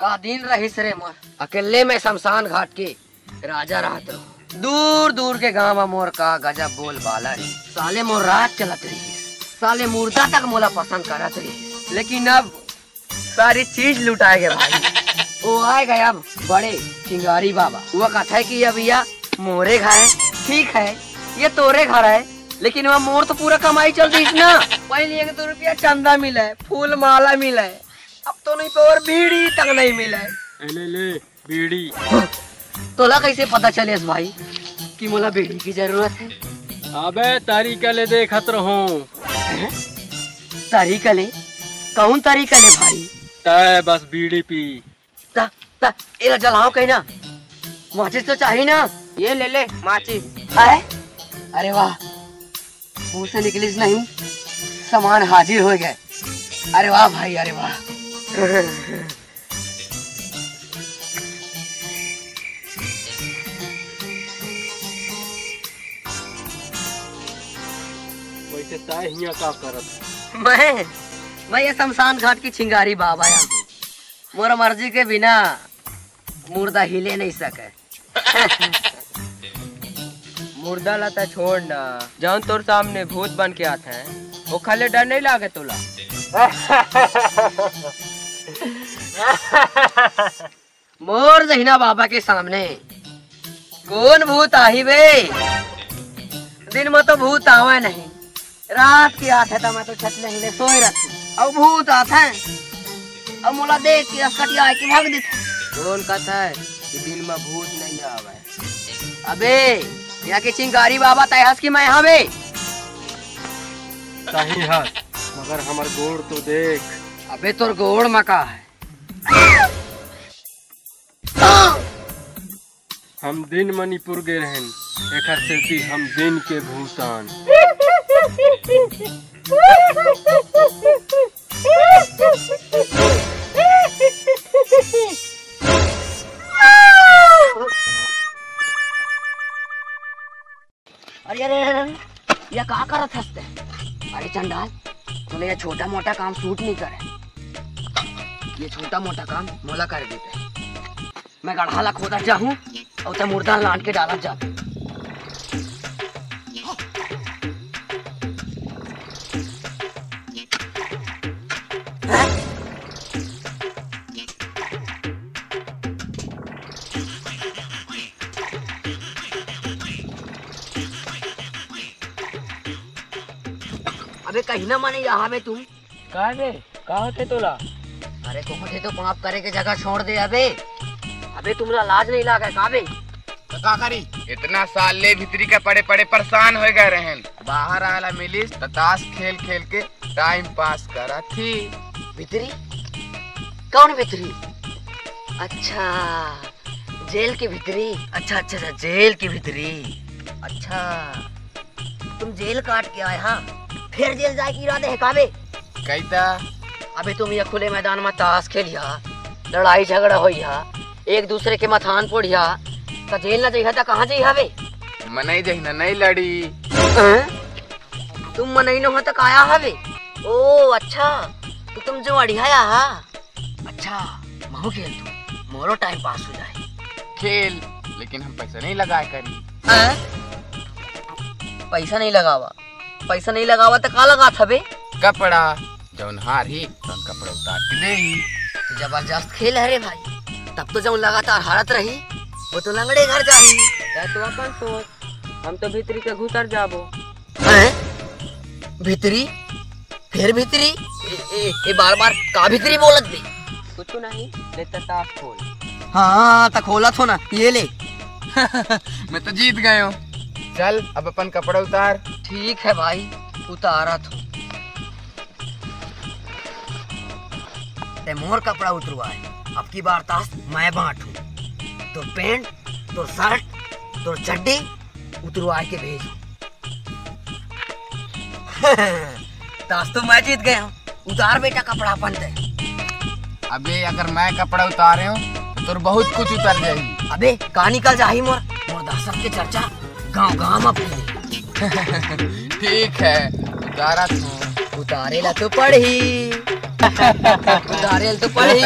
का दिन रहीस रे मोर, अकेले में शमशान घाट के राजा रहत रहो। दूर दूर के गाँव मोर का गजब बोल बाला रही। साले मोर रात चलत रही, साले मुर्दा तक मोला पसंद करत रही। लेकिन अब सारी चीज लुटाए गए भाई। वो आए गए अब बड़े चिंगारी बाबा। वो कहता है कि अब यह मोरे घर है, ठीक है ये तोरे घर है, लेकिन वह मोर तो पूरा कमाई चल रही ना। पहले 1-2 रुपया चंदा मिला है, फूल माला मिला है, अब तो नहीं पे और बीड़ी तक नहीं मिला है। ले बीड़ी। तोला कैसे पता चले भाई कि मोला बीड़ी की जरूरत है? अबे तरीका ले देखत रहो। तरीका ले? कौन तरीका ले भाई? तय बस बीड़ी पी। ता ता इला जलाओ कहीं ना, माचिस तो चाहिए ना। ये ले माचिस। अरे वाह, मुंह से निकलिस नहीं, सामान हाजिर हो गए। अरे वाह भाई, अरे वाह। वैसे तय हिया का करत? मैं ये शमशान घाट की चिंगारी बाबा हूँ। मोर मर्जी के बिना मुर्दा हिले नहीं सके। मुर्दा लाता छोड़ ना, जौन तोर सामने भूत बन के आते हैं वो खाले डर नहीं लागे तोला? मोर जहीना बाबा के सामने कौन भूत आही बे? दिन में तो भूत आवा नहीं, रात की आते तो मैं तो छत नहीं ले सोए रहती, अब भूत आता है अब मोला देख के असकटिया के भाग देते। कौन कहता है कि दिन में भूत नहीं आवे? अबे यहाँ की चिंगारी बाबा तयहस की मैं यहाँ बे। सही है, मगर हमार गोड़ तो देख। अबे तोर गोड़ मका है। हम दिन मणिपुर गए रहन, एकर सेती हम दिन के भूतान। अरे अरे अरे ये क्या करत हंसते? अरे चंडाल, तूने ये छोटा मोटा काम सूट नहीं करे। ये छोटा मोटा काम मोला कर देते। मैं गढ़ा ला खोदा जाऊं और ते मुर्दा लान के डाला जा। अबे कहीं ना माने यहाँ में तुम कहा बे? कहा थे तोला? अरे कोहठे तो पाप करे के जगह छोड़ दे। अबे अबे तुमला लाज नहीं लागे का बे? तो का करी, इतना साल ले भीतरी के पड़े पड़े परेशान हो गए रहन। बाहर आला मिलिस तो ताश खेल खेल के टाइम पास करा थी। भीतरी? कौन भीतरी? अच्छा जेल की भीतरी। अच्छा अच्छा अच्छा, जेल की भीतरी। अच्छा तुम जेल काट के आए? हाँ, फिर जेल जाए की इरादे है काबे? कैता अबे तुम ये खुले मैदान में ताश खेलिया, लड़ाई झगड़ा होइया, एक दूसरे के मथान पोड़िया, तो जेल न जइहा तो कहाँ जइहा बे? मनई जहिना नहीं लड़ी। तुम मनई न हो तो काया हवे? ओ अच्छा, तो तुम जो अड़िया हा। अच्छा महू खेल तू, मोरो टाइम पास हो जाए। खेल, लेकिन हम पैसा नहीं लगाए करी। पैसा नहीं लगावा? पैसा नहीं लगावा तो का लगा था बे? कपड़ा, जौन हार ही तो कपड़ा उतार के दे ही। तो जबरदस्त खेल है रे भाई। तब तो जब लगातार हारत रही वो तो लंगड़े घर जाही। तो अपन सोच, हम तो भीतरी के घुतर जाबो। भीतरी? फिर भीतरी? ए बार बार का भीतरी बोलत बे? कुछ नहीं, लेता ताश खोल। हाँ तो खोला थो ना, ये ले। मैं तो जीत गए हूँ। चल अब अपन कपड़ा उतार। ठीक है भाई, उतारा तो। ते मोर कपड़ा उतरवाए, अब की बार ताश मैं बांटू। तो पैंट, तो शर्ट, तो चड्डी उतरवा के भेज। ताश तो मैं जीत गया हूँ। उतार बेटा कपड़ा अपन दे। अबे अगर मैं कपड़ा उतारे हूँ तो तुर बहुत कुछ उतर जाएगी। अबे कहाँ निकल जाही मोर दासक के चर्चा गाँव गाँव में फैले। ठीक है, उतारा तू। उतारेला तो पढ़ी उतारेल तो पढ़ी।